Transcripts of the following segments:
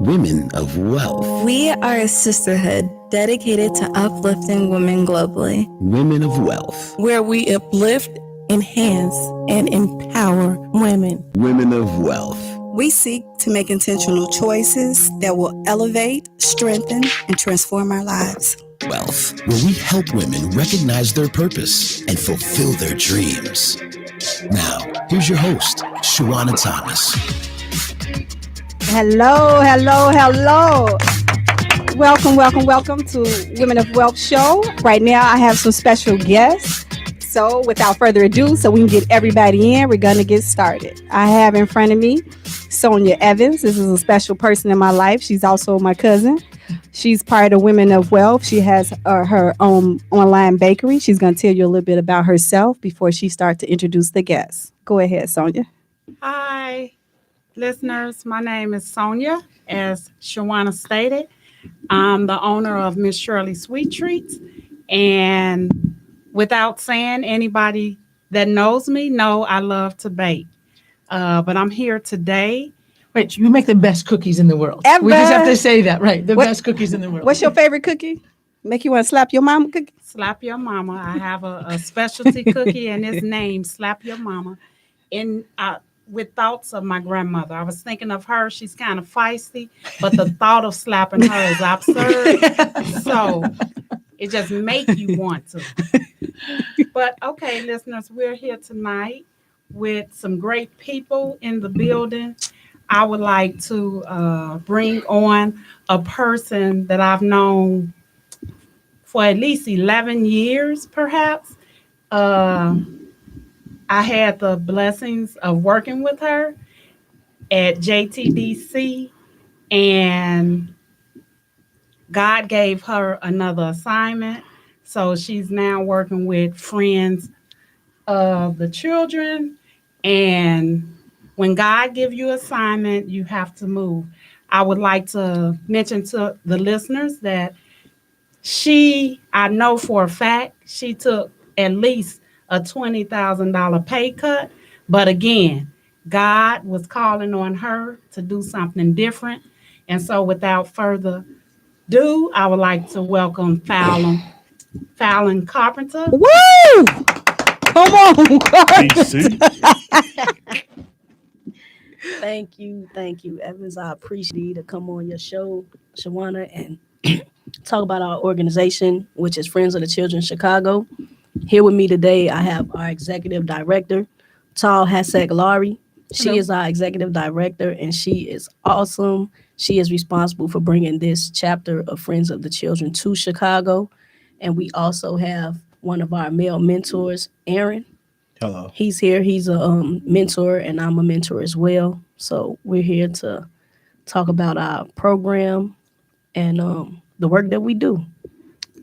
Women of Wealth. We are a sisterhood dedicated to uplifting women globally. Women of Wealth. Where we uplift, enhance, and empower women. Women of Wealth. We seek to make intentional choices that will elevate, strengthen, and transform our lives. Wealth, where we help women recognize their purpose and fulfill their dreams. Now, here's your host, Shawana Thomas. Hello. Welcome to Women of Wealth Show. Right now, I have some special guests. So without further ado, so we can get everybody in, we're going to get started. I have in front of me Sonia Evans. This is a special person in my life. She's also my cousin. She's part of Women of Wealth. She has her own online bakery. She's going to tell you a little bit about herself before she starts to introduce the guests. Go ahead, Sonia. Hi, listeners. My name is Sonia. As Shawana stated, I'm the owner of Miss Shirley Sweet Treats. And without saying, anybody that knows me know I love to bake. But I'm here today. Wait, you make the best cookies in the world. Ever. We just have to say that, right? The best cookies in the world. What's your favorite cookie? Make you want to slap your mama cookie? Slap Your Mama. I have a specialty cookie, and it's named Slap Your Mama. With thoughts of my grandmother. I was thinking of her. She's kind of feisty, but the thought of slapping her is absurd. So it just makes you want to. But okay, listeners, we're here tonight with some great people in the building. I would like to bring on a person that I've known for at least 11 years, perhaps. I had the blessings of working with her at JTDC, and God gave her another assignment. So she's now working with Friends of the Children. And when God gives you an assignment, you have to move. I would like to mention to the listeners that I know for a fact, she took at least a $20,000 pay cut. But again, God was calling on her to do something different. And so without further ado, I would like to welcome Fallon Carpenter. Woo! Come on, Carpenter. Thank you, Evans. I appreciate you to come on your show, Shawana, and talk about our organization, which is Friends of the Children Chicago. Here with me today, I have our executive director, Tal Hasek-Lari. She is our executive director, and she is awesome. She is responsible for bringing this chapter of Friends of the Children to Chicago. And we also have one of our male mentors, Aaron. Hello. He's here. He's a mentor, and I'm a mentor as well. So we're here to talk about our program and the work that we do.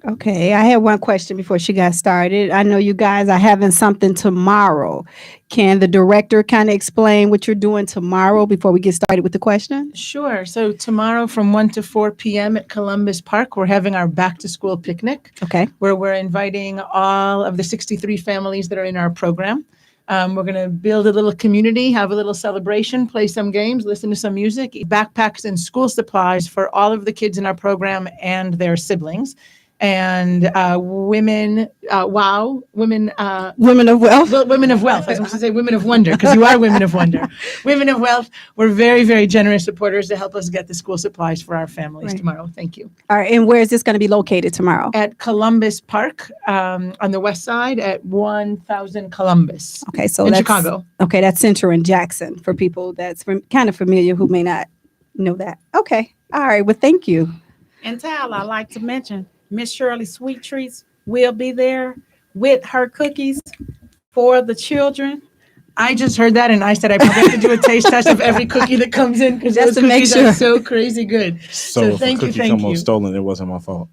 Okay, I had one question before she got started. I know you guys are having something tomorrow. Can the director kind of explain what you're doing tomorrow before we get started with the question? Sure. So tomorrow from 1 to 4 p.m. at Columbus Park, we're having our back to school picnic. Okay. Where we're inviting all of the 63 families that are in our program. We're going to build a little community, have a little celebration, play some games, listen to some music, backpacks and school supplies for all of the kids in our program and their siblings. And women of wealth. Women of Wealth. Women of Wealth. I was supposed to say Women of Wonder, because you are Women of Wonder. Women of Wealth. We're very, very generous supporters to help us get the school supplies for our families tomorrow. Thank you. All right. And where is this going to be located tomorrow? At Columbus Park on the west side at 1000 Columbus. Okay. So in that's Chicago. Okay. That's Central and Jackson for people that's kind of familiar who may not know that. Okay. All right. Well, thank you. And Tal, I'd like to mention Miss Shirley Sweet Treats will be there with her cookies for the children. I just heard that, and I said I probably have to do a taste test of every cookie that comes in, because those cookies are so crazy good. So thank you. Thank you. Stolen, it wasn't my fault.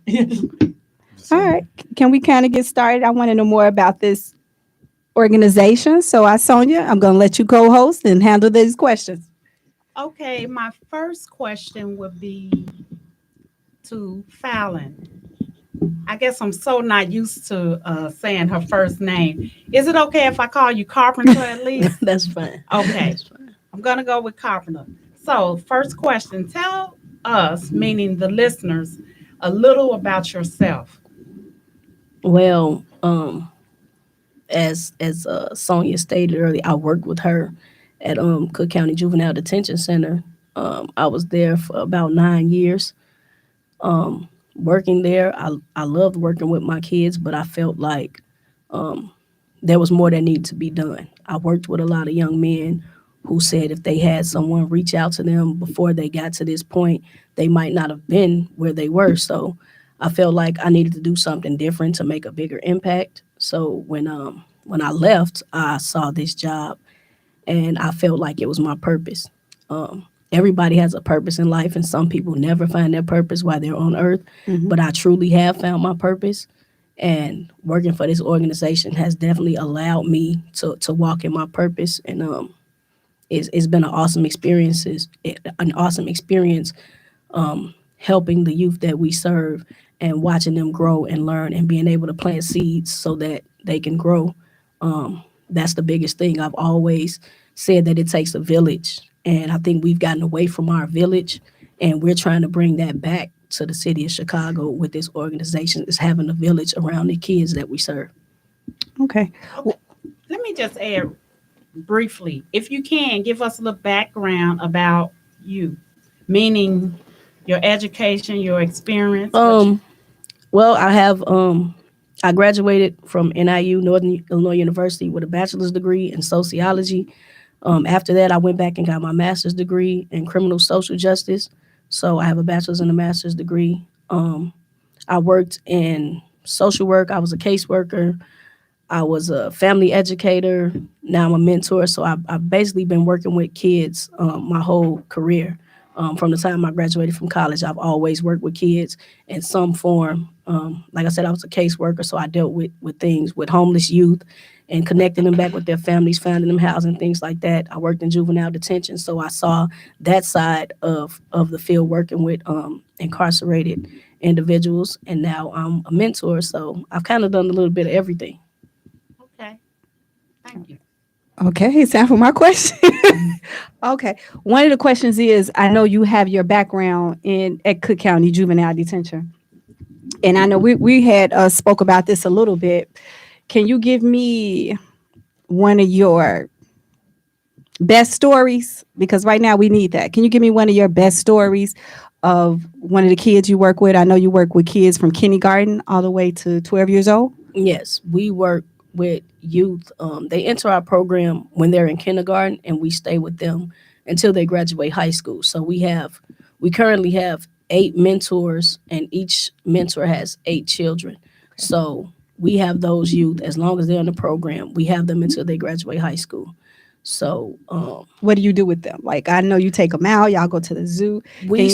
All right. Can we kind of get started? I want to know more about this organization. So Sonia, I'm going to let you co-host and handle these questions. Okay. My first question would be to Fallon. I guess I'm so not used to saying her first name. Is it okay if I call you Carpenter at least? That's fine. Okay. That's fine. I'm going to go with Carpenter. So first question, tell us, meaning the listeners, a little about yourself? Well, as Sonia stated earlier, I worked with her at Cook County Juvenile Detention Center. I was there for about 9 years. Working there, I loved working with my kids, but I felt like there was more that needed to be done. I worked with a lot of young men who said if they had someone reach out to them before they got to this point, they might not have been where they were. So I felt like I needed to do something different to make a bigger impact. So when I left, I saw this job and I felt like it was my purpose. Everybody has a purpose in life, and some people never find their purpose while they're on earth. But I truly have found my purpose. And working for this organization has definitely allowed me to walk in my purpose, and it's been an awesome experience helping the youth that we serve and watching them grow and learn and being able to plant seeds so that they can grow. That's the biggest thing. I've always said that it takes a village, and I think we've gotten away from our village, and we're trying to bring that back to the city of Chicago with this organization, is having a village around the kids that we serve. Okay. Let me just add briefly, if you can, give us a little background about you, meaning your education, your experience. Well, I graduated from NIU, Northern Illinois University, with a bachelor's degree in sociology. After that, I went back and got my master's degree in criminal social justice. So I have a bachelor's and a master's degree. I worked in social work. I was a caseworker. I was a family educator. Now I'm a mentor. So I've basically been working with kids my whole career. From the time I graduated from college, I've always worked with kids in some form. Like I said, I was a caseworker, so I dealt with things with homeless youth and connecting them back with their families, finding them housing, things like that. I worked in juvenile detention, so I saw that side of the field working with incarcerated individuals, and now I'm a mentor, so I've kind of done a little bit of everything. Okay, thank you. Okay, it's time for my question. Okay. One of the questions is, I know you have your background at Cook County Juvenile Detention. And I know we had spoke about this a little bit. Can you give me one of your best stories? Because right now we need that. Can you give me one of your best stories of one of the kids you work with? I know you work with kids from kindergarten all the way to 12 years old. Yes, we work with youth. They enter our program when they're in kindergarten, and we stay with them until they graduate high school. So we currently have 8 mentors, and each mentor has 8 children. So we have those youth as long as they're in the program. We have them until they graduate high school. So what do you do with them? Like, I know you take them out, y'all go to the zoo. we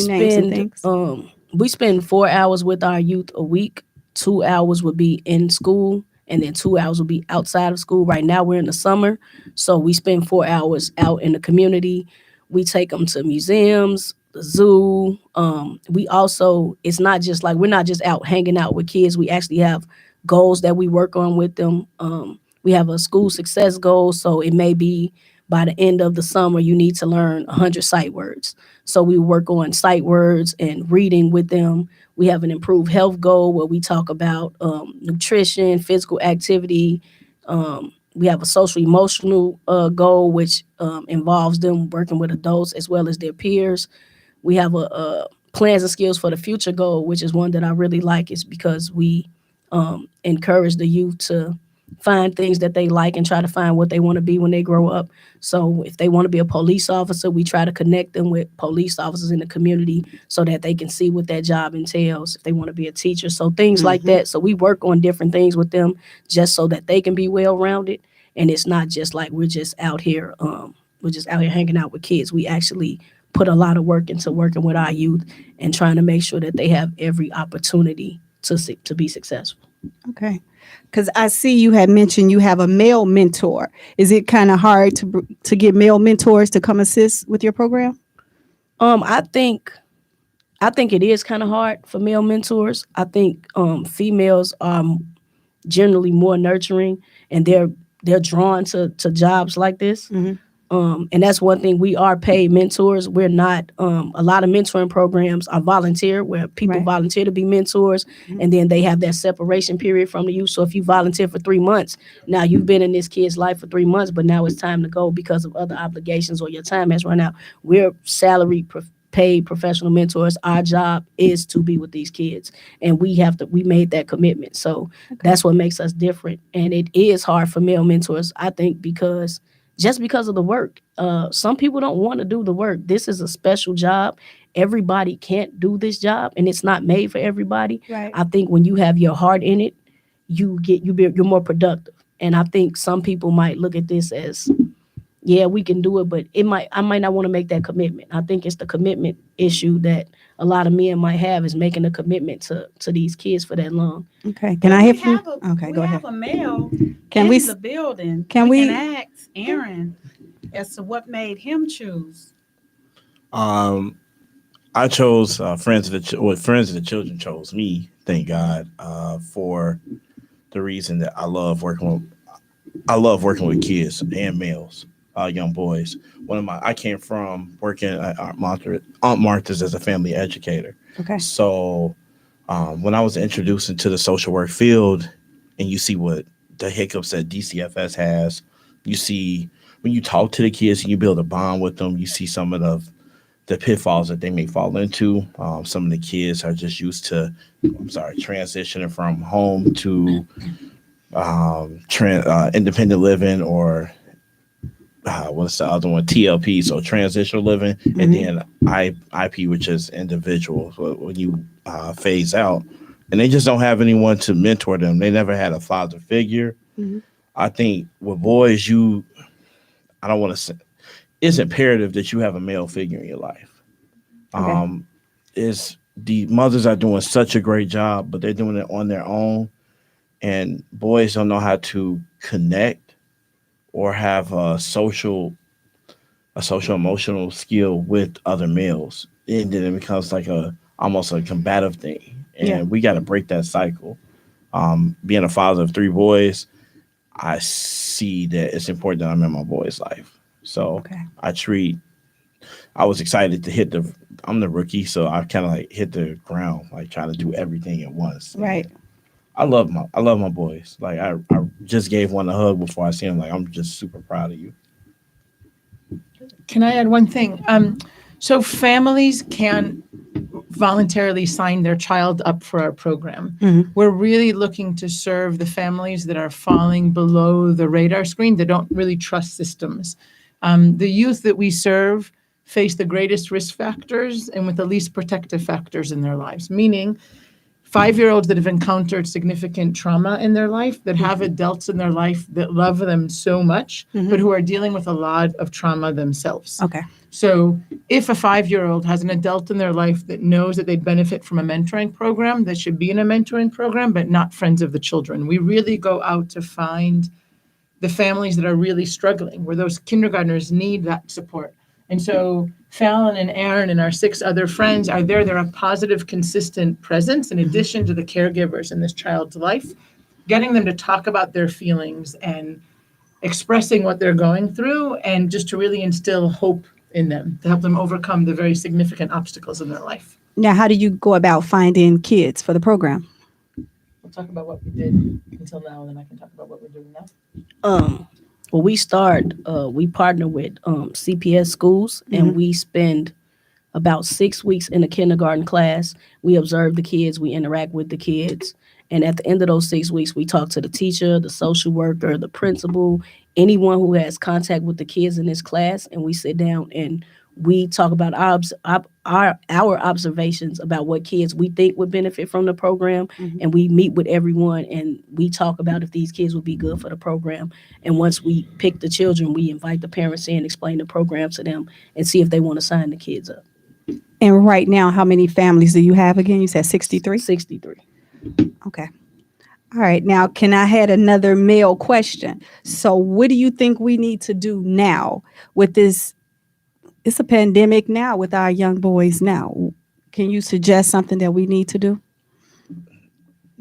spend 4 hours with our youth a week. 2 hours would be in school, and then 2 hours will be outside of school. Right now we're in the summer, so we spend 4 hours out in the community. We take them to museums, the zoo. We also, it's not just like, we're not just out hanging out with kids. We actually have goals that we work on with them. We have a school success goal, so it may be by the end of the summer, you need to learn 100 sight words. So we work on sight words and reading with them. We have an improved health goal where we talk about nutrition, physical activity. We have a social emotional goal, which involves them working with adults as well as their peers. We have a plans and skills for the future goal, which is one that I really like, is because we encourage the youth to find things that they like and try to find what they want to be when they grow up. So if they want to be a police officer, we try to connect them with police officers in the community so that they can see what that job entails. If they want to be a teacher, so things like that. So we work on different things with them just so that they can be well-rounded. And it's not just like we're just out here hanging out with kids. We actually put a lot of work into working with our youth and trying to make sure that they have every opportunity to be successful. Okay. Because I see you had mentioned you have a male mentor. Is it kind of hard to get male mentors to come assist with your program? I think it is kind of hard for male mentors. I think females are generally more nurturing, and they're drawn to jobs like this. And that's one thing. We are paid mentors. We're not, a lot of mentoring programs are volunteer, where people Right. volunteer to be mentors, and then they have that separation period from the youth. So if you volunteer for 3 months, now you've been in this kid's life for 3 months, but now it's time to go because of other obligations or your time has run out. We're salary paid professional mentors. Our job is to be with these kids, and we made that commitment. So that's what makes us different. And it is hard for male mentors, I think, because of the work. Some people don't want to do the work. This is a special job. Everybody can't do this job, and it's not made for everybody. Right. I think when you have your heart in it, you're more productive. And I think some people might look at this as, yeah, we can do it, but I might not want to make that commitment. I think it's the commitment issue that a lot of men might have, is making a commitment to these kids for that long. Okay. Can I hear We from? have Okay, we go ahead. have a male Can in we the building. can we we- can ask Aaron as to what made him choose? I chose Friends of the Children chose me. Thank God for the reason that I love working with kids and males, young boys. I came from working at Aunt Martha's as a family educator. Okay. So when I was introduced into the social work field, and you see what the hiccups that DCFS has, you see when you talk to the kids and you build a bond with them, you see some of the pitfalls that they may fall into. Some of the kids are just used to, transitioning from home to independent living, or what's the other one? TLP, so transitional living, and then IP, which is individual. So when you phase out, and they just don't have anyone to mentor them. They never had a father figure. I think with boys, I don't want to say, it's imperative that you have a male figure in your life. Is the mothers are doing such a great job, but they're doing it on their own, and boys don't know how to connect or have a social emotional skill with other males, and then it becomes like almost a combative thing, and we got to break that cycle. Being a father of 3 boys, I see that it's important that I'm in my boy's life. So I was excited to I'm the rookie, so I kind of like hit the ground, like trying to do everything at once. Right. I love my boys. Like I just gave one a hug before I see him. Like, I'm just super proud of you. Can I add one thing? So families can voluntarily sign their child up for our program. We're really looking to serve the families that are falling below the radar screen, that don't really trust systems. The youth that we serve face the greatest risk factors and with the least protective factors in their lives, meaning 5-year-olds that have encountered significant trauma in their life, that have adults in their life that love them so much, but who are dealing with a lot of trauma themselves. Okay. So if a 5-year-old has an adult in their life that knows that they'd benefit from a mentoring program, that should be in a mentoring program, but not friends of the children. We really go out to find the families that are really struggling, where those kindergartners need that support. And so Fallon and Aaron and our 6 other friends are there. They're a positive, consistent presence in addition to the caregivers in this child's life, getting them to talk about their feelings and expressing what they're going through, and just to really instill hope in them, to help them overcome the very significant obstacles in their life. Now, how do you go about finding kids for the program? We'll talk about what we did until now, and then I can talk about what we're doing now. Well, we partner with CPS schools, and we spend about 6 weeks in a kindergarten class. We observe the kids, we interact with the kids. And at the end of those 6 weeks, we talk to the teacher, the social worker, the principal, anyone who has contact with the kids in this class. And we sit down and we talk about our observations about what kids we think would benefit from the program. And we meet with everyone and we talk about if these kids would be good for the program. And once we pick the children, we invite the parents in, explain the program to them, and see if they want to sign the kids up. And right now, how many families do you have again? You said 63? 63. Okay. All right. Now, can I add another male question? So what do you think we need to do now with this? It's a pandemic now with our young boys now. Can you suggest something that we need to do?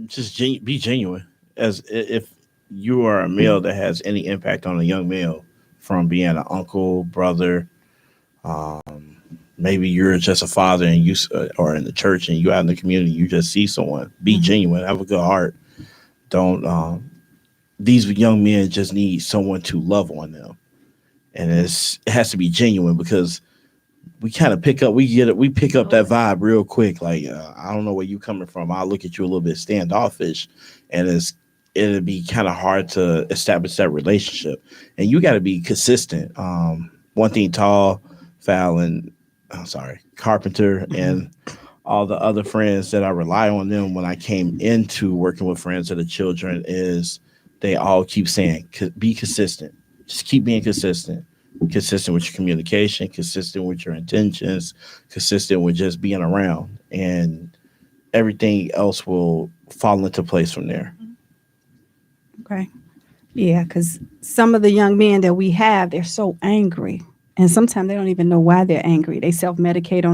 Just be genuine. As if you are a male that has any impact on a young male, from being an uncle, brother. Maybe you're just a father and you or in the church and you out in the community, you just see someone. Be genuine, have a good heart. Don't. These young men just need someone to love on them, and it has to be genuine because we kind of pick up that vibe real quick. Like I don't know where you coming from. I'll look at you a little bit standoffish, and it'll be kind of hard to establish that relationship. And you got to be consistent. One thing, Tall, Fallon, Carpenter, and all the other friends that I rely on them when I came into working with Friends of the Children is they all keep saying, be consistent. Just keep being consistent. Consistent with your communication, consistent with your intentions, consistent with just being around. And everything else will fall into place from there. Okay. Yeah, because some of the young men that we have, they're so angry. And sometimes they don't even know why they're angry. They self-medicate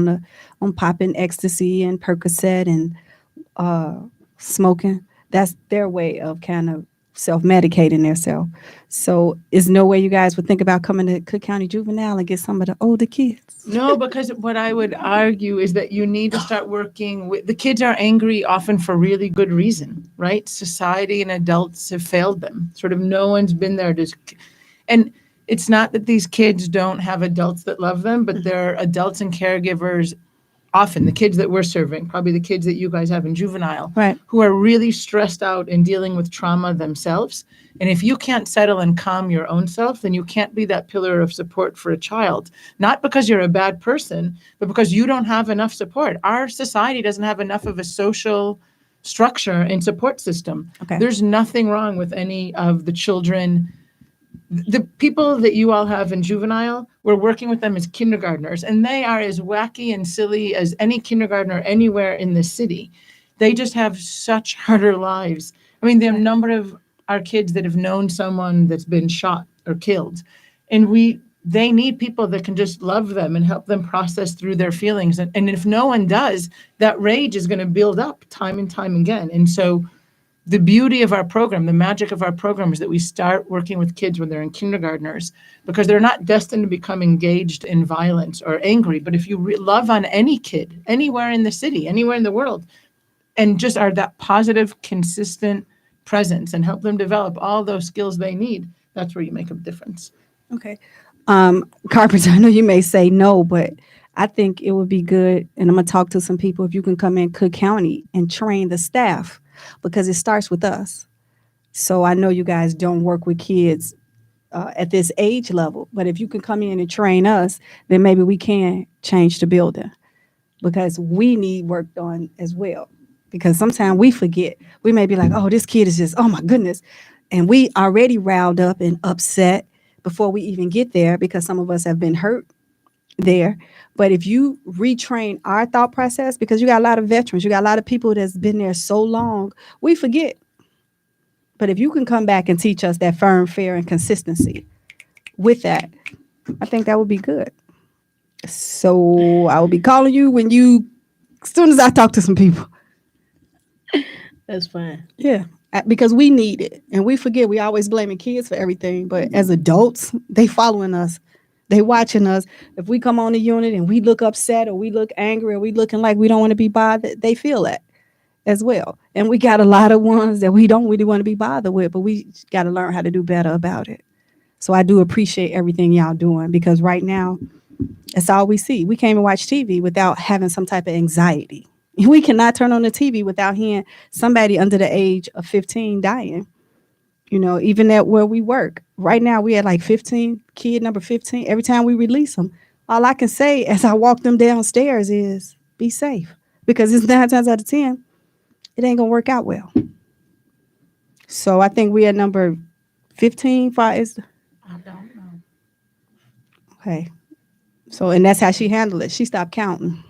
on popping ecstasy and Percocet and smoking. That's their way of kind of self-medicating themselves. So is no way you guys would think about coming to Cook County Juvenile and get some of the older kids? No, because what I would argue is that you need to start working with the kids are angry often for really good reason, right? Society and adults have failed them. Sort of no one's been there and it's not that these kids don't have adults that love them, but they're adults and caregivers, often the kids that we're serving, probably the kids that you guys have in juvenile, right, who are really stressed out and dealing with trauma themselves. And if you can't settle and calm your own self, then you can't be that pillar of support for a child, not because you're a bad person, but because you don't have enough support. Our society doesn't have enough of a social structure and support system. Okay. There's nothing wrong with any of the children. The people that you all have in juvenile, we're working with them as kindergartners, and they are as wacky and silly as any kindergartner anywhere in the city. They just have such harder lives. I mean, there are a number of our kids that have known someone that's been shot or killed, and they need people that can just love them and help them process through their feelings. And if no one does, that rage is going to build up time and time again. And so the beauty of our program, the magic of our program is that we start working with kids when they're in kindergartners because they're not destined to become engaged in violence or angry. But if you love on any kid, anywhere in the city, anywhere in the world, and just are that positive, consistent presence and help them develop all those skills they need, that's where you make a difference. Okay. Carpenter, I know you may say no, but I think it would be good, and I'm going to talk to some people, if you can come in Cook County and train the staff, because it starts with us. So I know you guys don't work with kids at this age level, but if you can come in and train us, then maybe we can change the building, because we need work done as well. Because sometimes we forget. We may be like, oh, this kid is just, oh my goodness. And we already riled up and upset before we even get there, because some of us have been hurt there. But if you retrain our thought process, because you got a lot of veterans, you got a lot of people that's been there so long, we forget. But if you can come back and teach us that firm, fair, and consistency with that, I think that would be good. So I will be calling you as soon as I talk to some people. That's fine. Yeah, because we need it. And we forget, we always blaming kids for everything. But as adults, they following us. They watching us. If we come on the unit and we look upset or we look angry or we looking like we don't want to be bothered, they feel that as well. And we got a lot of ones that we don't really want to be bothered with, but we got to learn how to do better about it. So I do appreciate everything y'all doing, because right now, that's all we see. We can't even watch TV without having some type of anxiety. We cannot turn on the TV without hearing somebody under the age of 15 dying. You know, even at where we work. Right now, we had like 15, kid number 15. Every time we release them, all I can say as I walk them downstairs is be safe. Because it's 9 times out of 10, it ain't going to work out well. So I think we at number 15. I don't know. Okay. So, and that's how she handled it. She stopped counting.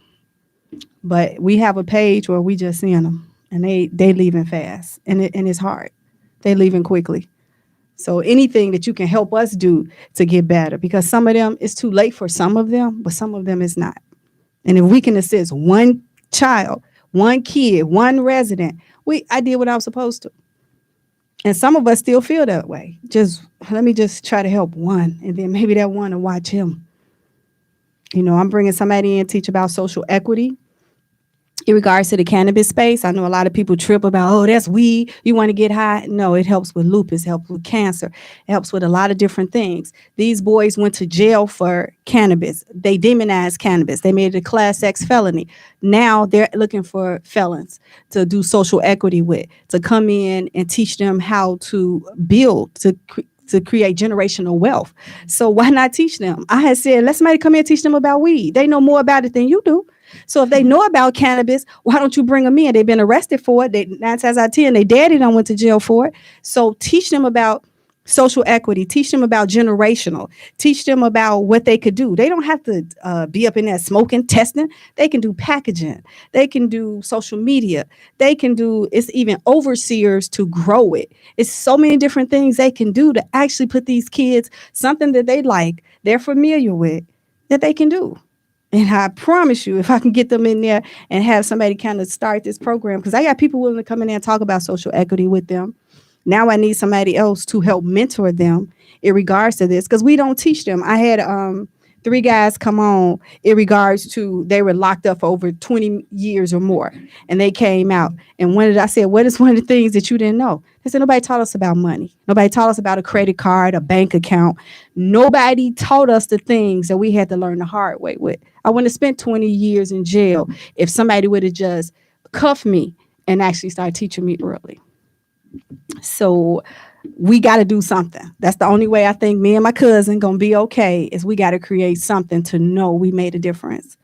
But we have a page where we just seeing them. And they leaving fast. And it's hard. They leaving quickly. So anything that you can help us do to get better, because some of them, it's too late for some of them, but some of them is not. And if we can assist one child, one kid, one resident, I did what I was supposed to. And some of us still feel that way. Just let me just try to help one, and then maybe that one will watch him. I'm bringing somebody in to teach about social equity in regards to the cannabis space. I know a lot of people trip about, oh, that's weed, you want to get high. No, it helps with lupus, helps with cancer, it helps with a lot of different things. These boys went to jail for cannabis. They demonized cannabis. They made it a Class X felony. Now they're looking for felons to do social equity with, to come in and teach them how to build, to create generational wealth. So why not teach them? I had said, let somebody come in and teach them about weed. They know more about it than you do. So if they know about cannabis, why don't you bring them in? They've been arrested for it. 9 times out of 10, their daddy done went to jail for it. So teach them about social equity. Teach them about generational. Teach them about what they could do. They don't have to be up in there smoking, testing. They can do packaging. They can do social media. They can do, it's even overseers to grow it. It's so many different things they can do to actually put these kids something that they like, they're familiar with, that they can do. And I promise you, if I can get them in there and have somebody kind of start this program, because I got people willing to come in there and talk about social equity with them. Now I need somebody else to help mentor them in regards to this, because we don't teach them. I had 3 guys come on in regards to, they were locked up for over 20 years or more, and they came out. And I said, what is one of the things that you didn't know? They said, nobody taught us about money. Nobody taught us about a credit card, a bank account. Nobody taught us the things that we had to learn the hard way with. I wouldn't have spent 20 years in jail if somebody would have just cuffed me and actually started teaching me early. So we got to do something. That's the only way I think me and my cousin going to be okay, is we got to create something to know we made a difference.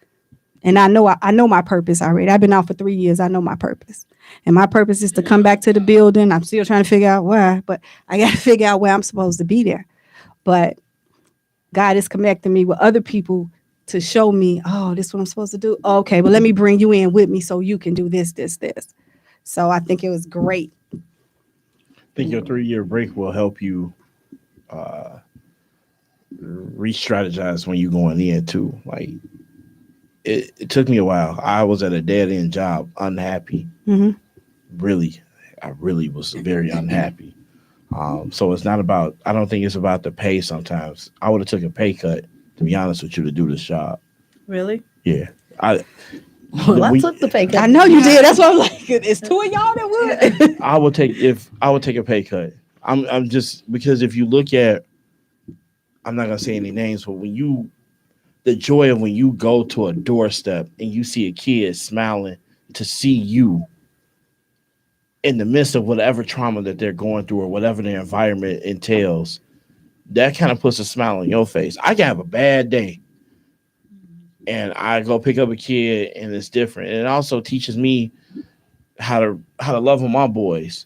And I know my purpose already. I've been out for 3 years. I know my purpose. And my purpose is to come back to the building. I'm still trying to figure out why, but I got to figure out where I'm supposed to be there. But God is connecting me with other people to show me, oh, this is what I'm supposed to do. Okay, well, let me bring you in with me so you can do this. So I think it was great. I think your 3-year break will help you re-strategize when you're going in too. Like it took me a while. I was at a dead end job, unhappy. Mm-hmm. I really was very unhappy. So it's not about, I don't think it's about the pay sometimes. I would have took a pay cut, to be honest with you, to do this job. Really? Yeah. I took the pay cut. I know you did. That's why I'm like, it's 2 of y'all that would. I would take a pay cut. I'm just, because if you look at, I'm not gonna say any names, but the joy of when you go to a doorstep and you see a kid smiling to see you in the midst of whatever trauma that they're going through or whatever their environment entails, that kind of puts a smile on your face. I can have a bad day and I go pick up a kid and it's different. And it also teaches me how to love on my boys.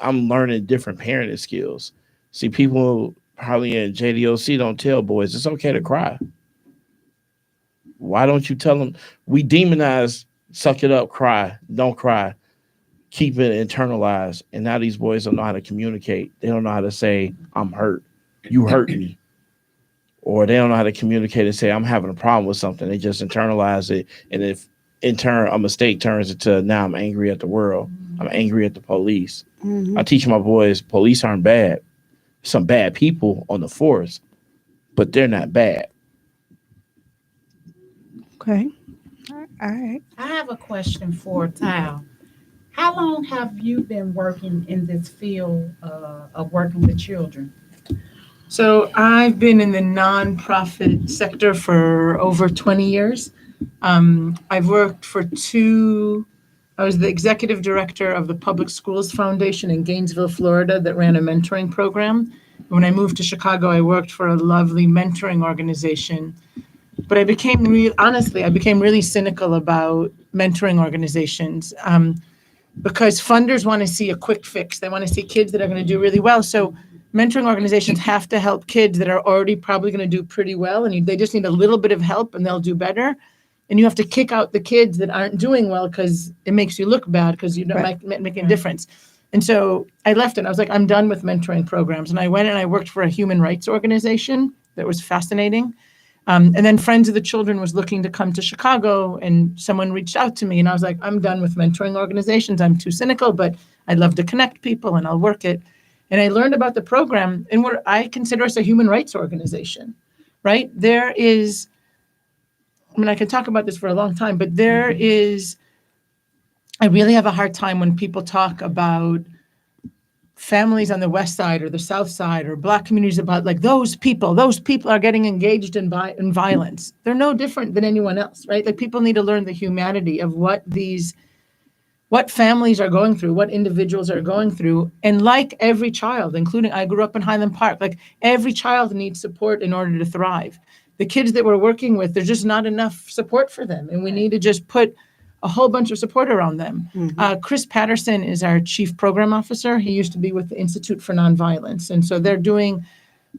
I'm learning different parenting skills. See, people probably in JDOC don't tell boys it's okay to cry. Why don't you tell them? We demonize, suck it up, cry, don't cry, keep it internalized. And now these boys don't know how to communicate. They don't know how to say, I'm hurt. You hurt me. Or they don't know how to communicate and say, I'm having a problem with something. They just internalize it. And if in turn a mistake turns into, now I'm angry at the world. I'm angry at the police. Mm-hmm. I teach my boys, police aren't bad. Some bad people on the force, but they're not bad. Okay. All right. I have a question for Tal. How long have you been working in this field of working with children? So I've been in the nonprofit sector for over 20 years. I've worked for I was the executive director of the Public Schools Foundation in Gainesville, Florida, that ran a mentoring program. When I moved to Chicago, I worked for a lovely mentoring organization. But I became really cynical about mentoring organizations because funders want to see a quick fix. They want to see kids that are going to do really well. So mentoring organizations have to help kids that are already probably going to do pretty well, and they just need a little bit of help and they'll do better. And you have to kick out the kids that aren't doing well because it makes you look bad because you're not making a difference. And so I left it. I was like, I'm done with mentoring programs. And I went and I worked for a human rights organization that was fascinating. And then Friends of the Children was looking to come to Chicago, and someone reached out to me, and I was like, I'm done with mentoring organizations. I'm too cynical, but I love to connect people and I'll work it. And I learned about the program, and I consider us a human rights organization, right? I can talk about this for a long time, but I really have a hard time when people talk about families on the West Side or the South Side or Black communities about like those people are getting engaged in violence. They're no different than anyone else, right? Like people need to learn the humanity of what families are going through, what individuals are going through. And like every child, including I grew up in Highland Park, like every child needs support in order to thrive. The kids that we're working with, there's just not enough support for them. And we need to just put a whole bunch of support around them. Chris Patterson is our chief program officer. He used to be with the Institute for Nonviolence. And so they're doing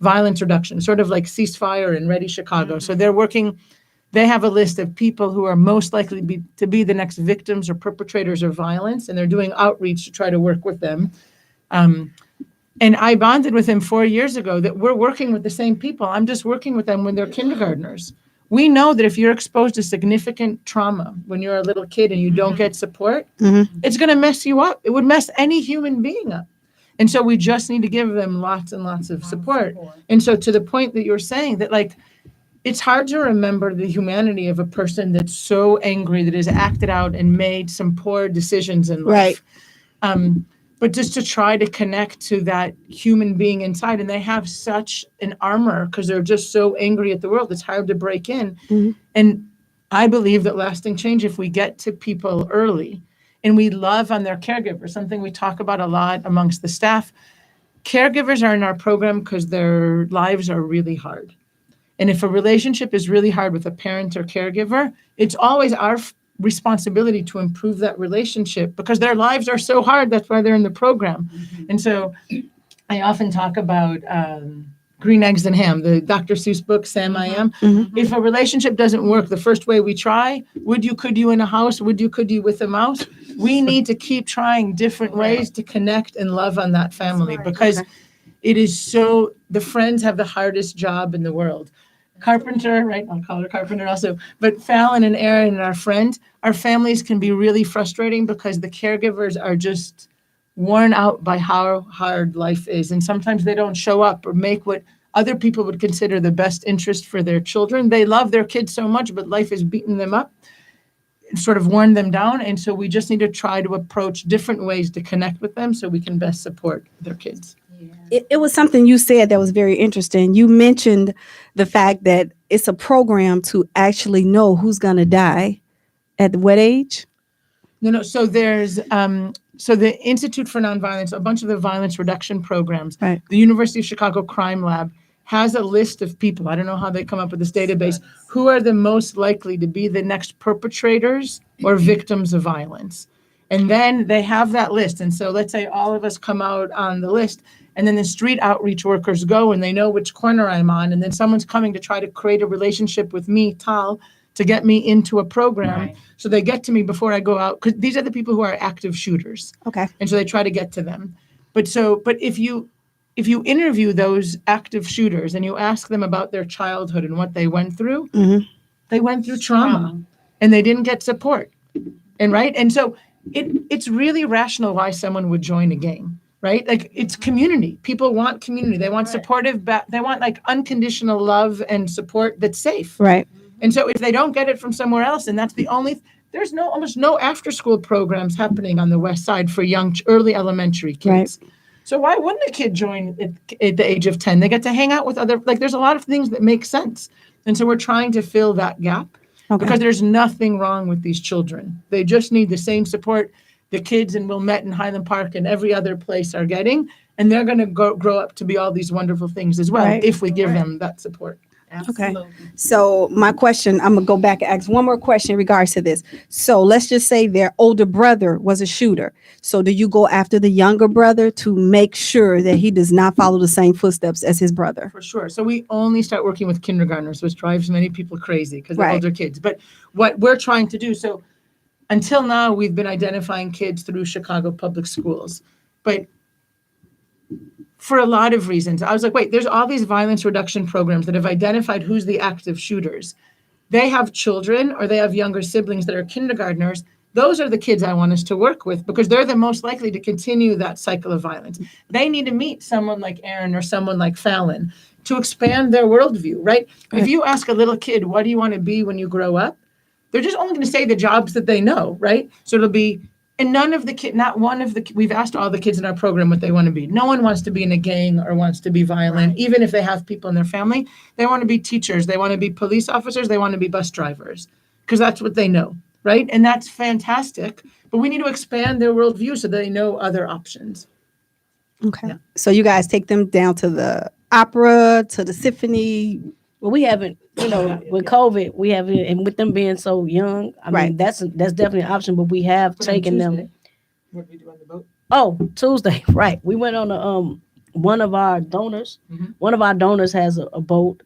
violence reduction, sort of like Ceasefire and Ready Chicago. So they have a list of people who are most likely to be the next victims or perpetrators of violence. And they're doing outreach to try to work with them. And I bonded with him 4 years ago that we're working with the same people. I'm just working with them when they're kindergartners. We know that if you're exposed to significant trauma when you're a little kid and you don't get support, it's going to mess you up. It would mess any human being up. And so we just need to give them lots and lots of support. And so to the point that you're saying that, like, it's hard to remember the humanity of a person that's so angry that has acted out and made some poor decisions in life. Right. But just to try to connect to that human being inside, and they have such an armor because they're just so angry at the world. It's hard to break in. And I believe that lasting change, if we get to people early and we love on their caregivers, something we talk about a lot amongst the staff, caregivers are in our program because their lives are really hard. And if a relationship is really hard with a parent or caregiver, it's always our responsibility to improve that relationship because their lives are so hard. That's why they're in the program. And so I often talk about Green Eggs and Ham, the Dr. Seuss book, Sam I Am. If a relationship doesn't work, the first way we try, could you in a house, could you with a mouse? We need to keep trying different ways to connect and love on that family because it is so, the friends have the hardest job in the world. Carpenter, right? I'll call her Carpenter also. But Fallon and Aaron and our families can be really frustrating because the caregivers are just worn out by how hard life is. And sometimes they don't show up or make what other people would consider the best interest for their children. They love their kids so much, but life has beaten them up, sort of worn them down. And so we just need to try to approach different ways to connect with them so we can best support their kids. It was something you said that was very interesting. You mentioned the fact that it's a program to actually know who's going to die at what age? No. So there's the Institute for Nonviolence, a bunch of the violence reduction programs, right. The University of Chicago Crime Lab has a list of people. I don't know how they come up with this database. Who are the most likely to be the next perpetrators or victims of violence? And then they have that list. And so let's say all of us come out on the list. And then the street outreach workers go and they know which corner I'm on. And then someone's coming to try to create a relationship with me, Tal, to get me into a program. Right. So they get to me before I go out. Because these are the people who are active shooters. Okay. And so they try to get to them. But if you interview those active shooters and you ask them about their childhood and what they went through, they went through trauma and they didn't get support. And so it's really rational why someone would join a gang. Right? Like it's community. People want community. They want supportive, they want like unconditional love and support that's safe. Right. And so if they don't get it from somewhere else, and that's there's almost no after school programs happening on the West Side for early elementary kids. Right. So why wouldn't a kid join at the age of 10? They get to hang out with there's a lot of things that make sense. And so we're trying to fill that gap because there's nothing wrong with these children. They just need the same support the kids in Wilmette and Highland Park and every other place are getting, and they're going to grow up to be all these wonderful things as well if we give them that support. Absolutely. Okay. So my question, I'm going to go back and ask one more question in regards to this. So let's just say their older brother was a shooter. So do you go after the younger brother to make sure that he does not follow the same footsteps as his brother? For sure. So we only start working with kindergartners, which drives many people crazy because they're older kids. But what we're trying to do, so until now, we've been identifying kids through Chicago public schools. But for a lot of reasons, I was like, wait, there's all these violence reduction programs that have identified who's the active shooters. They have children or they have younger siblings that are kindergartners. Those are the kids I want us to work with because they're the most likely to continue that cycle of violence. They need to meet someone like Aaron or someone like Fallon to expand their worldview, right? If you ask a little kid, what do you want to be when you grow up? They're just only going to say the jobs that they know, right? So it'll be, and none of the kids, not one of the, we've asked all the kids in our program what they want to be. No one wants to be in a gang or wants to be violent, right. Even if they have people in their family. They want to be teachers. They want to be police officers. They want to be bus drivers because that's what they know, right? And that's fantastic. But we need to expand their worldview so they know other options. Okay. Yeah. So you guys take them down to the opera, to the symphony. Well, we haven't, with COVID, we haven't, and with them being so young, I mean, that's definitely an option, but we have taken them. What did we do on the boat? Oh, Tuesday, right. We went on one of our donors. Mm-hmm. One of our donors has a boat.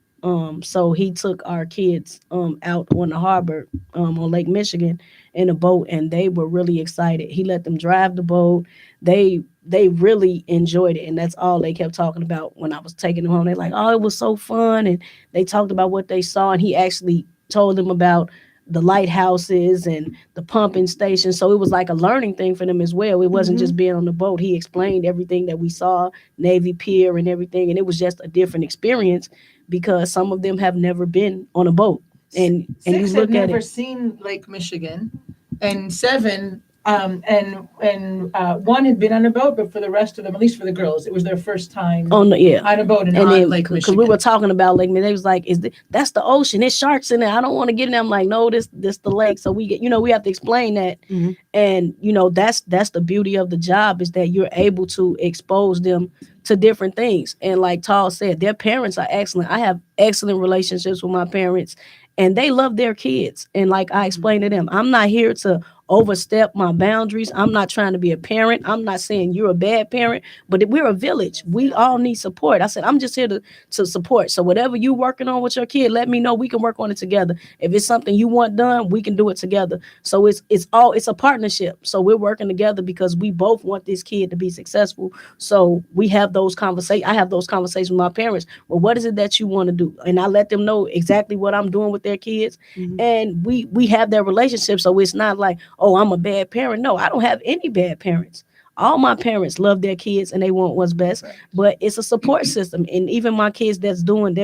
So he took our kids out on the harbor on Lake Michigan in a boat, and they were really excited. He let them drive the boat. They really enjoyed it, and that's all they kept talking about when I was taking them home. They're like, "Oh, it was so fun," and they talked about what they saw, and he actually told them about the lighthouses and the pumping station. So it was like a learning thing for them as well. It wasn't just being on the boat. He explained everything that we saw, Navy Pier and everything, and it was just a different experience because some of them have never been on a boat. And you look at it. Never seen Lake Michigan, and 7 and one had been on a boat, but for the rest of them, at least for the girls, it was their first time on a boat on Lake Michigan. Because we were talking about Lake Michigan, they was like, that's the ocean, there's sharks in there, I don't want to get in there. I'm like, no, this the lake. So we get, we have to explain that. Mm-hmm. And that's the beauty of the job, is that you're able to expose them to different things. And like Tal said, their parents are excellent. I have excellent relationships with my parents, and they love their kids. And like I explained to them, I'm not here to overstep my boundaries. I'm not trying to be a parent. I'm not saying you're a bad parent, but we're a village. We all need support. I said, I'm just here to support. So whatever you're working on with your kid, let me know. We can work on it together. If it's something you want done, we can do it together. So it's a partnership. So we're working together because we both want this kid to be successful. So we have those conversations. I have those conversations with my parents. Well, what is it that you want to do? And I let them know exactly what I'm doing with their kids. Mm-hmm. And we have that relationship. So it's not like, oh, I'm a bad parent. No, I don't have any bad parents. All my parents love their kids and they want what's best, but it's a support system. And even my kids their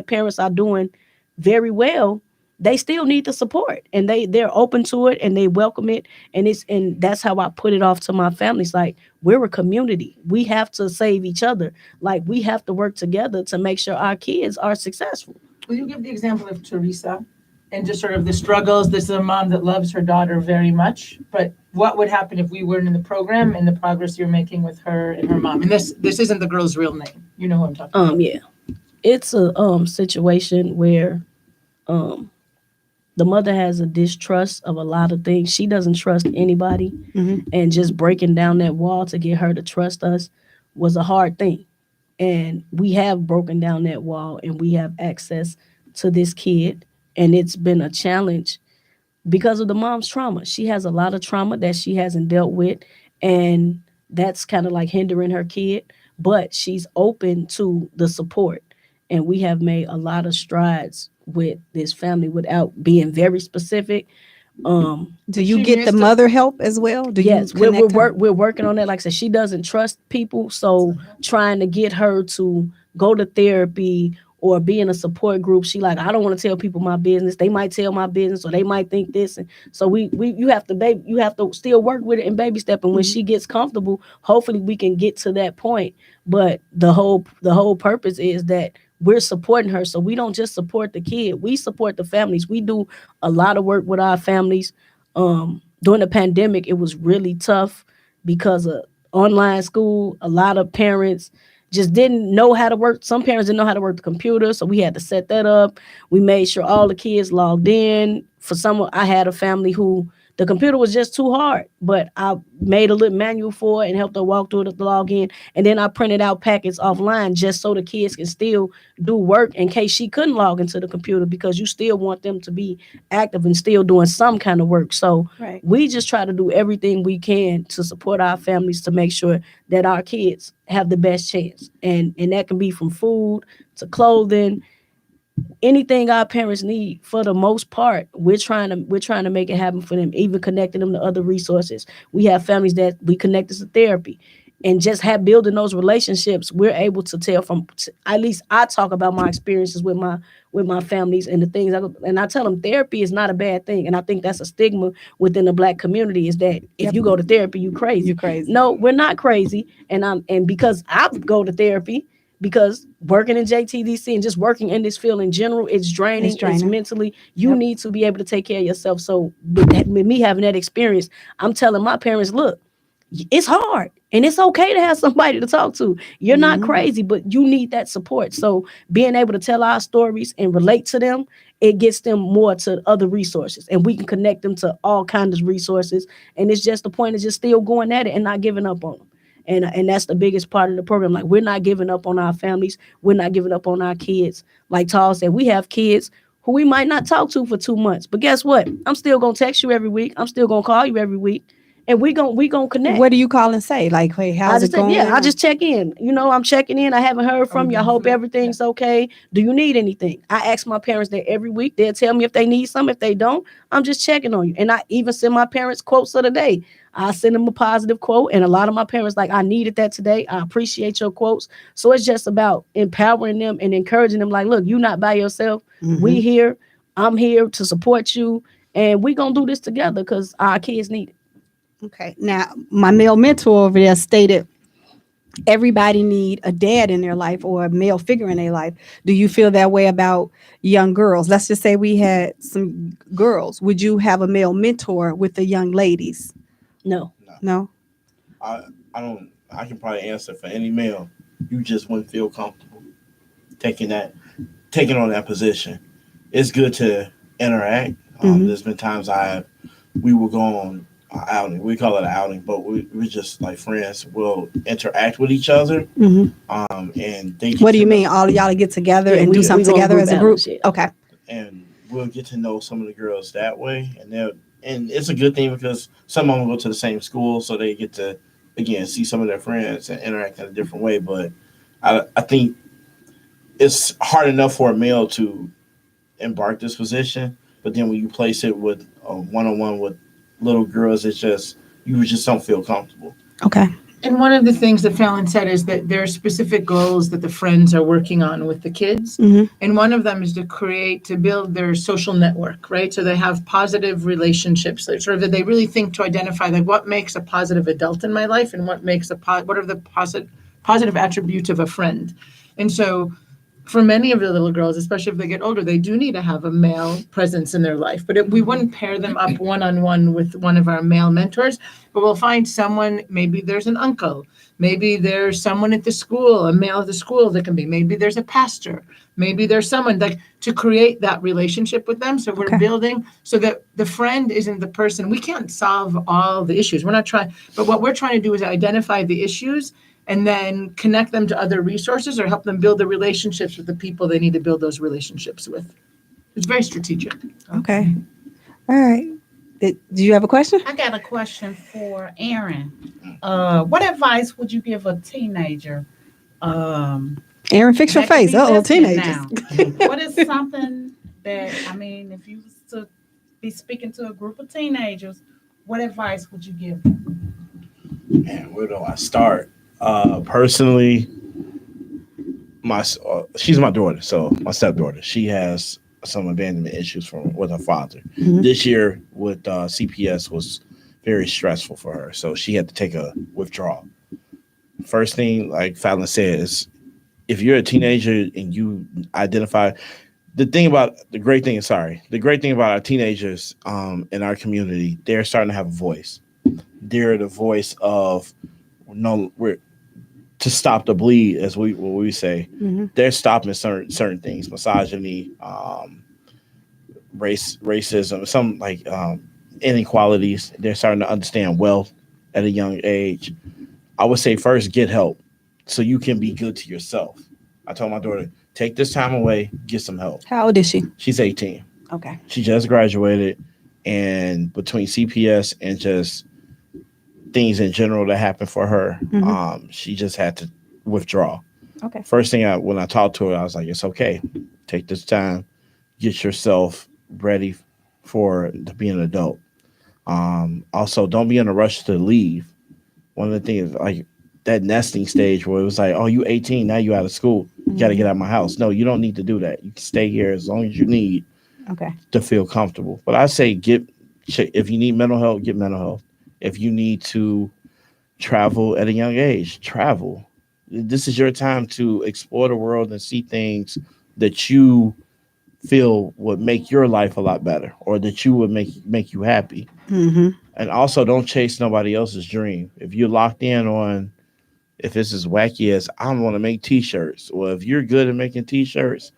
parents are doing very well, they still need the support, and they're open to it and they welcome it. And that's how I put it off to my family. It's like, we're a community. We have to save each other. Like, we have to work together to make sure our kids are successful. Will you give the example of Teresa? And just sort of the struggles. This is a mom that loves her daughter very much. But what would happen if we weren't in the program and the progress you're making with her and her mom? And this isn't the girl's real name. You know who I'm talking about. Yeah. It's a situation where the mother has a distrust of a lot of things. She doesn't trust anybody. Mm-hmm. And just breaking down that wall to get her to trust us was a hard thing. And we have broken down that wall, and we have access to this kid. And it's been a challenge because of the mom's trauma. She has a lot of trauma that she hasn't dealt with, and that's kind of like hindering her kid. But she's open to the support, and we have made a lot of strides with this family without being very specific. Do you get the mother help as well? Yes, we're working on that. Like I said, she doesn't trust people, so trying to get her to go to therapy or be in a support group. She like, I don't want to tell people my business. They might tell my business, or they might think this. And so you have to still work with it and baby step. And when she gets comfortable, hopefully we can get to that point. But the whole purpose is that we're supporting her. So we don't just support the kid. We support the families. We do a lot of work with our families. During the pandemic, it was really tough because of online school. A lot of parents just didn't know how to work. Some parents didn't know how to work the computer, so we had to set that up. We made sure all the kids logged in. For someone, I had a family who the computer was just too hard, but I made a little manual for it and helped her walk through it to log in. And then I printed out packets offline just so the kids can still do work in case she couldn't log into the computer, because you still want them to be active and still doing some kind of work. So we just try to do everything we can to support our families to make sure that our kids have the best chance. And that can be from food to clothing, anything our parents need, for the most part, we're trying to make it happen for them, even connecting them to other resources. We have families that we connect to therapy, and just building those relationships, we're able to tell from, at least I talk about my experiences with my families and the things and I tell them therapy is not a bad thing. And I think that's a stigma within the Black community, is that if you go to therapy, you crazy. You crazy. No, we're not crazy. And because I go to therapy, because working in JTDC and just working in this field in general, it's draining. It's mentally. You need to be able to take care of yourself. So with me having that experience, I'm telling my parents, look, it's hard and it's okay to have somebody to talk to. You're not crazy, but you need that support. So being able to tell our stories and relate to them, it gets them more to other resources, and we can connect them to all kinds of resources. And it's just the point of just still going at it and not giving up on them. And that's the biggest part of the program. Like, we're not giving up on our families. We're not giving up on our kids. Like Tall said, we have kids who we might not talk to for 2 months. But guess what? I'm still going to text you every week. I'm still going to call you every week. And we gonna connect. What do you call and say? Like, hey, how's it going? I just check in. I'm checking in. I haven't heard from you. I hope everything's okay. Do you need anything? I ask my parents that every week. They'll tell me if they need something. If they don't, I'm just checking on you. And I even send my parents quotes of the day. I send them a positive quote. And a lot of my parents, like, I needed that today. I appreciate your quotes. So it's just about empowering them and encouraging them. Like, look, you're not by yourself. We here. I'm here to support you. And we going to do this together because our kids need it. Okay. Now, my male mentor over there stated everybody need a dad in their life or a male figure in their life. Do you feel that way about young girls? Let's just say we had some girls. Would you have a male mentor with the young ladies? No. I don't. I can probably answer for any male. You just wouldn't feel comfortable taking on that position. It's good to interact. There's been times we will go on outing. We call it an outing, but we're just like friends. We'll interact with each other. And they. What do you mean? All of y'all get together and do something together as a group? Okay. And we'll get to know some of the girls that way, and it's a good thing because some of them go to the same school, so they get to again see some of their friends and interact in a different way. But I think it's hard enough for a male to embark this position, but then when you place it with a one-on-one with little girls, it's just you just don't feel comfortable. Okay. And one of the things that Fallon said is that there are specific goals that the friends are working on with the kids. And one of them is to build their social network, right? So they have positive relationships. They they really think to identify like what makes a positive adult in my life and what are the positive attributes of a friend. And so for many of the little girls, especially if they get older, they do need to have a male presence in their life. But we wouldn't pair them up one-on-one with one of our male mentors, but we'll find someone, maybe there's an uncle, maybe there's someone at the school, a male at the school that can be, maybe there's a pastor, maybe there's someone like to create that relationship with them. So we're building so that the friend isn't the person. We can't solve all the issues. We're not trying, but what we're trying to do is identify the issues and then connect them to other resources or help them build the relationships with the people they need to build those relationships with. It's very strategic. Okay. All right. Do you have a question? I got a question for Aaron. What advice would you give a teenager? Aaron, fix your face. Teenagers. What is something that, if you was to be speaking to a group of teenagers, what advice would you give them? Man, where do I start? Personally, she's my daughter, so my stepdaughter. She has some abandonment issues with her father. This year with CPS was very stressful for her, so she had to take a withdrawal. First thing, like Fallon said, is if you're a teenager and you identify, the great thing about our teenagers in our community, they're starting to have a voice. They're the voice of to stop the bleed, as we say. They're stopping certain things, misogyny, racism, some like inequalities. They're starting to understand wealth at a young age. I would say first get help so you can be good to yourself. I told my daughter, take this time away, get some help. How old is she? She's 18. Okay. She just graduated, and between CPS and just things in general that happened for her, she just had to withdraw. Okay. First thing when I talked to her, I was like, it's okay. Take this time, get yourself ready to be an adult. Also, don't be in a rush to leave. One of the things, like that nesting stage where it was like, oh, you 18, now you out of school. You got to get out of my house. No, you don't need to do that. You can stay here as long as you need to feel comfortable. But I say if you need mental health, get mental health. If you need to travel at a young age, travel. This is your time to explore the world and see things that you feel would make your life a lot better, or that you would make you happy. And also, don't chase nobody else's dream. If you're locked in on, if it's as wacky as I want to make T-shirts, or if you're good at making T-shirts,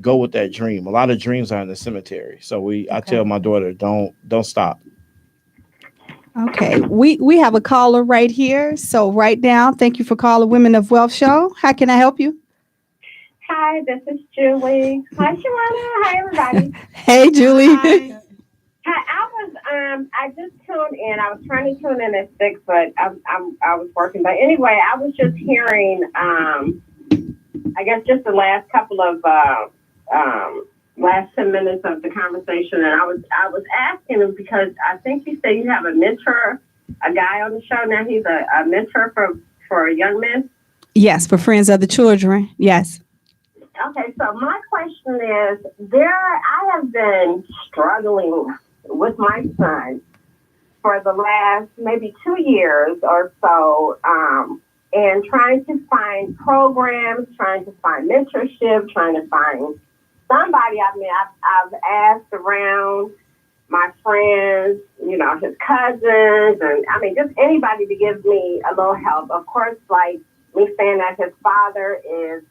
go with that dream. A lot of dreams are in the cemetery. So I tell my daughter, don't stop. Okay, we have a caller right here. So right now, thank you for calling Women of Wealth Show. How can I help you? Hi, this is Julie. Hi, Shawana. Hi, everybody. Hey, Julie. Hi, I just tuned in. I was trying to tune in at 6, but I was working. But anyway, I was just hearing, I guess just the last couple of, last 10 minutes of the conversation. And I was asking him because I think you said you have a mentor, a guy on the show now. He's a mentor for young men. Yes, for Friends of the Children. Yes. Okay, so my question is, I have been struggling with my son for the last maybe 2 years or so, and trying to find programs, trying to find mentorship, trying to find somebody. I mean, I've asked around my friends, his cousins, and I mean, just anybody to give me a little help. Of course, like me saying that his father is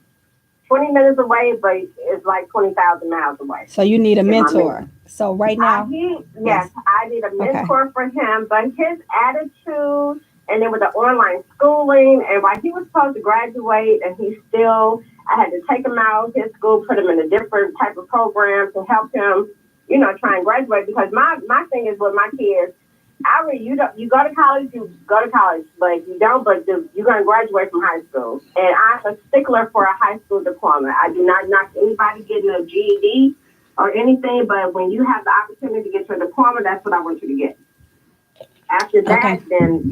20 minutes away, but it's like 20,000 miles away. So you need a mentor. So right now, yes, I need a mentor for him. But his attitude, and then with the online schooling, and while he was supposed to graduate, and I had to take him out of his school, put him in a different type of program to help him, try and graduate. Because my thing is with my kids, you go to college, but you don't, but you're going to graduate from high school. And I'm a stickler for a high school diploma. I do not knock anybody getting a GED or anything, but when you have the opportunity to get your diploma, that's what I want you to get. After that, then,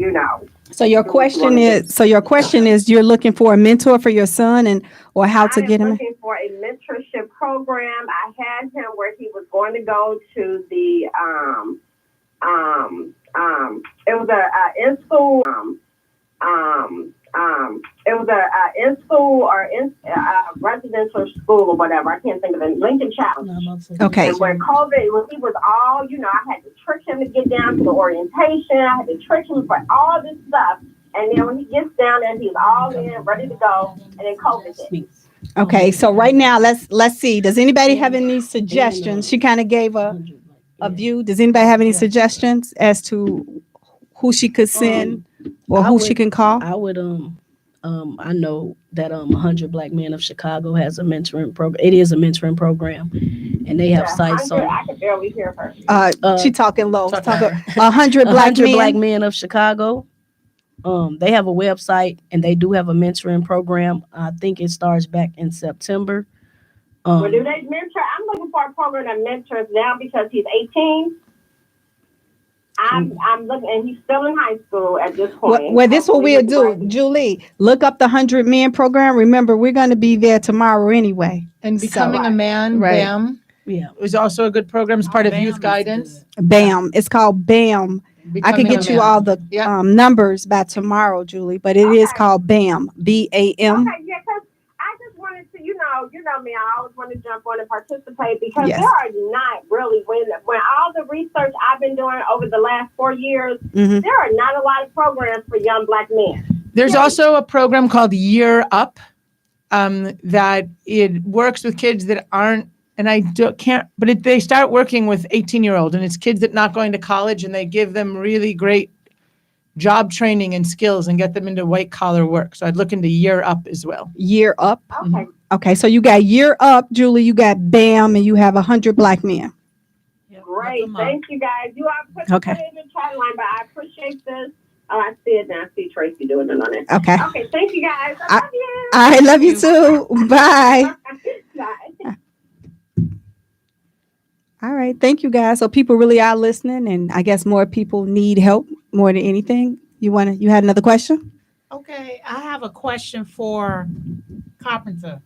So your question is you're looking for a mentor for your son or how to get him? I'm looking for a mentorship program. I had him where he was going to go to the, it was a in-school, it was a in-school or residential school or whatever. I can't think of it. Lincoln Challenge. Okay. And when COVID, he was all, I had to trick him to get down to the orientation. I had to trick him for all this stuff. And then when he gets down there, he's all in, ready to go. And then COVID hit. Okay. So right now, let's see. Does anybody have any suggestions? She kind of gave a view. Does anybody have any suggestions as to who she could send or who she can call? I would, I know that 100 Black Men of Chicago has a mentoring program. It is a mentoring program, and they have sites on. I can barely hear her. She talking low. 100 Black Men of Chicago. They have a website, and they do have a mentoring program. I think it starts back in September. Well, do they mentor? I'm looking for a program that mentors now because he's 18. I'm looking, and he's still in high school at this point. Well, this is what we'll do, Julie. Look up the 100 Men program. Remember, we're going to be there tomorrow anyway. And Becoming a Man, BAM. Yeah, it was also a good program. It's part of youth guidance. BAM. It's called BAM. I can get you all the numbers by tomorrow, Julie, but it is called BAM. BAM. Okay, yeah, because I just wanted to, you know me, I always want to jump on and participate because there are not really, when all the research I've been doing over the last 4 years, there are not a lot of programs for young Black men. There's also a program called Year Up that it works with kids that aren't, and they start working with 18-year-olds, and it's kids that not going to college, and they give them really great job training and skills and get them into white collar work. So I'd look into Year Up as well. Year Up. Okay. Okay. So you got Year Up, Julie. You got BAM, and you have 100 Black Men. Great. Thank you, guys. You are put it in the chat line, but I appreciate this. Oh, I see it now. I see Tracy doing it on it. Okay. Okay, thank you guys. I love you. I love you too. Bye. Bye. All right. Thank you, guys. So people really are listening, and I guess more people need help more than anything. You had another question? Okay, I have a question for Carpenter.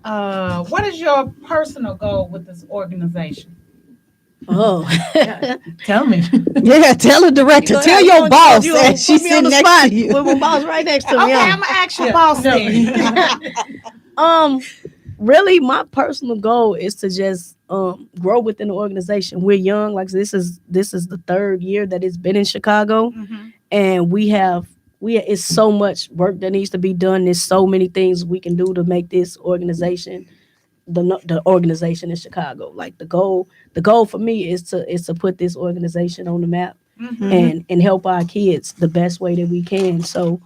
What is your personal goal with this organization? Oh, Tell me. Yeah, tell the director. Tell your boss. And she's Put me on sitting the next spot to you. with my boss right next to me. Okay, huh? I'm gonna ask your boss then. Really, my personal goal is to just grow within the organization. We're young, like this is the third year that it's been in Chicago, and it's so much work that needs to be done. There's so many things we can do to make this organization the organization in Chicago. Like the goal for me is to put this organization on the map and help our kids the best way that we can. So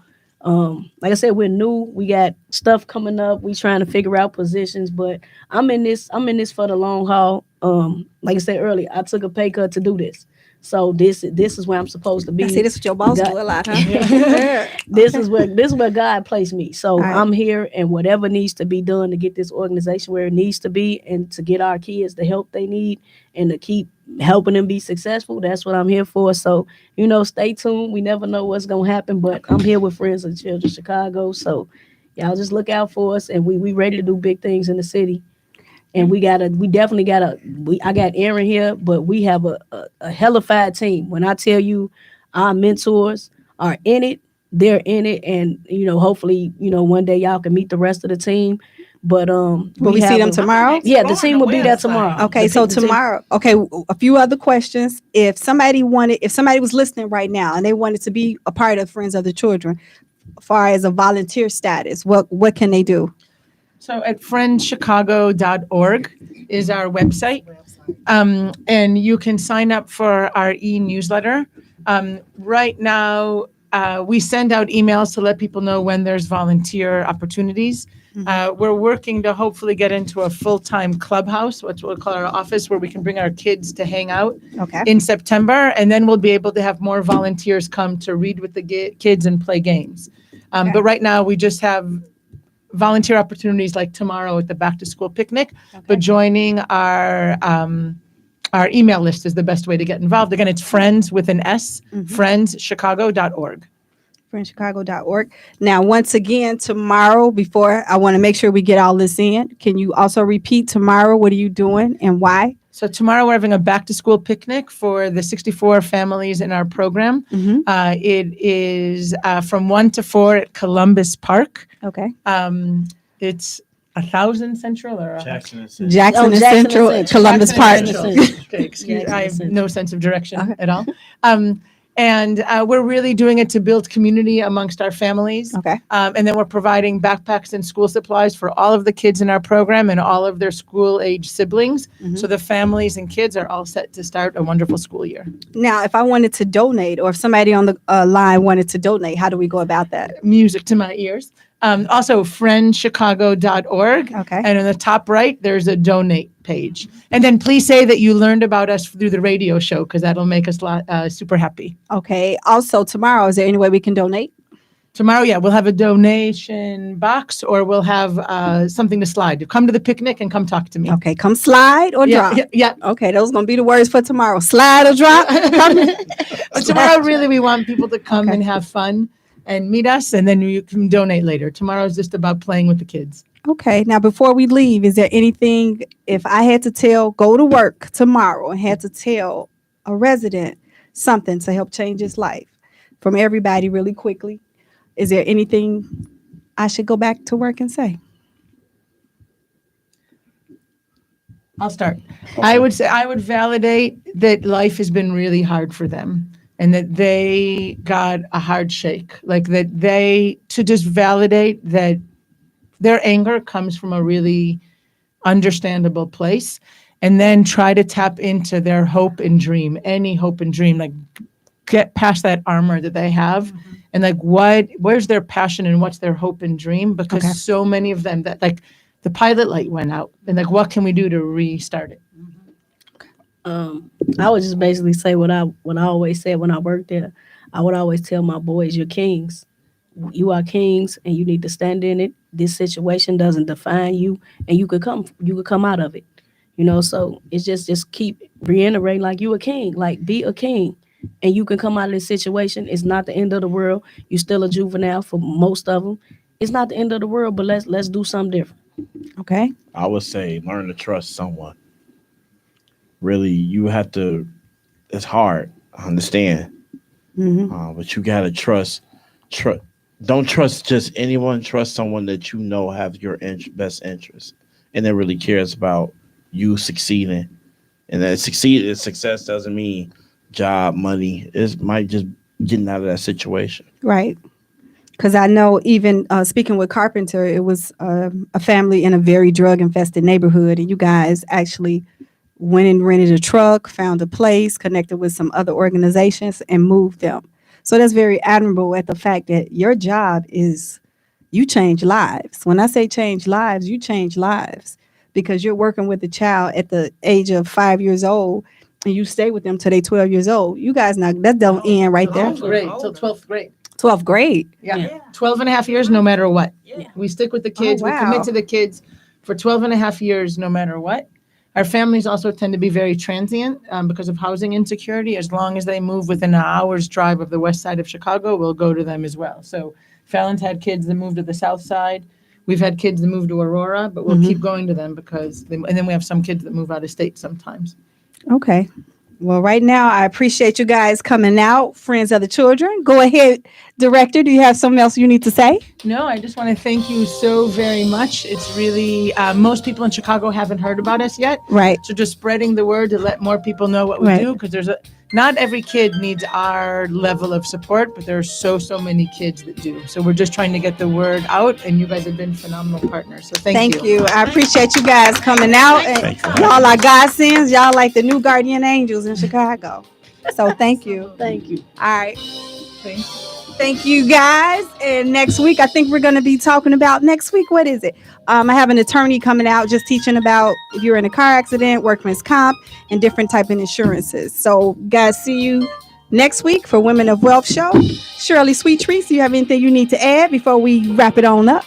like I said, we're new. We got stuff coming up. We trying to figure out positions, but I'm in this for the long haul. Like I said earlier, I took a pay cut to do this. So this is where I'm supposed to be. I see this with your boss do a lot, huh? This is where God placed me. So right. I'm here, and whatever needs to be done to get this organization where it needs to be, and to get our kids the help they need, and to keep helping them be successful. That's what I'm here for. So stay tuned. We never know what's gonna happen, but I'm here with Friends of the Children Chicago. So y'all just look out for us, and we ready to do big things in the city. And I got Aaron here, but we have a hellified team. When I tell you our mentors are in it, they're in it. And, hopefully, one day y'all can meet the rest of the team. But will we see them tomorrow? Yeah, the team will be there tomorrow. Okay, so tomorrow. Okay, a few other questions. If somebody was listening right now and they wanted to be a part of Friends of the Children, as far as a volunteer status, what can they do? So at friendschicago.org is our website. And you can sign up for our e-newsletter. Right now, we send out emails to let people know when there's volunteer opportunities. We're working to hopefully get into a full-time clubhouse, which we'll call our office, where we can bring our kids to hang out in September. And then we'll be able to have more volunteers come to read with the kids and play games. But right now, we just have volunteer opportunities like tomorrow at the back to school picnic, but joining our email list is the best way to get involved. Again, it's friends with an S, friendschicago.org. friendschicago.org. Now, once again, tomorrow, before I want to make sure we get all this in, can you also repeat tomorrow? What are you doing and why? So tomorrow we're having a back to school picnic for the 64 families in our program. It is from 1 to 4 at Columbus Park. Okay. It's 1,000 Central or Jackson and Jackson and Central, Columbus Park. Okay, excuse me. I have no sense of direction at all. And we're really doing it to build community amongst our families. Okay. And then we're providing backpacks and school supplies for all of the kids in our program and all of their school age siblings. So the families and kids are all set to start a wonderful school year. Now, if I wanted to donate, or if somebody on the line wanted to donate, how do we go about that? Music to my ears. Also, friendschicago.org. Okay. And in the top right, there's a donate page. And then please say that you learned about us through the radio show, because that'll make us super happy. Okay. Also, tomorrow, is there any way we can donate? Tomorrow, yeah, we'll have a donation box, or we'll have something to slide. Come to the picnic and come talk to me. Okay. Come slide or drop. Yeah. Okay. Those are going to be the words for tomorrow. Slide or drop. But tomorrow, really, we want people to come and have fun and meet us, and then you can donate later. Tomorrow is just about playing with the kids. Okay. Now, before we leave, is there anything, if I had to go to work tomorrow and had to tell a resident something to help change his life from everybody really quickly, is there anything I should go back to work and say? I'll start. I would say I would validate that life has been really hard for them, and that they got a hard shake. Like to just validate that their anger comes from a really understandable place, and then try to tap into their hope and dream, any hope and dream, like get past that armor that they have. And like, where's their passion and what's their hope and dream? Because so many of them that like the pilot light went out, and like, what can we do to restart it? I would just basically say what I always said when I worked there. I would always tell my boys, you're kings. You are kings and you need to stand in it. This situation doesn't define you, and you could come out of it. So it's just keep reiterating like you a king, like be a king. And you can come out of this situation. It's not the end of the world. You're still a juvenile for most of them. It's not the end of the world, but let's do something different. Okay. I would say learn to trust someone. Really, you have to. It's hard. I understand, but you gotta trust. Don't trust just anyone. Trust someone that you know have your best interest and that really cares about you succeeding. And that success doesn't mean job, money. It might just getting out of that situation. Right. Because I know even speaking with Carpenter, it was a family in a very drug-infested neighborhood, and you guys actually went and rented a truck, found a place, connected with some other organizations, and moved them. So that's very admirable at the fact that your job is you change lives. When I say change lives, you change lives because you're working with a child at the age of 5 years old, and you stay with them till they 12 years old. You guys, that don't end right there. 12th grade till 12th grade. 12th grade. Yeah. 12 and a half years, no matter what. Yeah. We stick with the kids. wow. We commit to the kids for 12 and a half years, no matter what. Our families also tend to be very transient because of housing insecurity. As long as they move within an hour's drive of the west side of Chicago, we'll go to them as well. So Fallon's had kids that moved to the south side. We've had kids that move to Aurora, but we'll keep going to them and then we have some kids that move out of state sometimes. Okay. Well, right now, I appreciate you guys coming out, friends of the children. Go ahead, Director. Do you have something else you need to say? No, I just want to thank you so very much. It's really, most people in Chicago haven't heard about us yet. Right. So just spreading the word to let more people know what we do, because not every kid needs our level of support, but there are so many kids that do. So we're just trying to get the word out, and you guys have been phenomenal partners. So thank you. I appreciate you guys coming out. And y'all are godsends. Y'all like the new guardian angels in Chicago. So thank you. Thank you. All right. Thank you. Thank you, guys. And next week, I think we're going to be talking about what is it? I have an attorney coming out just teaching about if you're in a car accident, workman's comp, and different type of insurances. So, guys, see you next week for Women of Wealth Show. Shirley Sweet Treats, do you have anything you need to add before we wrap it on up?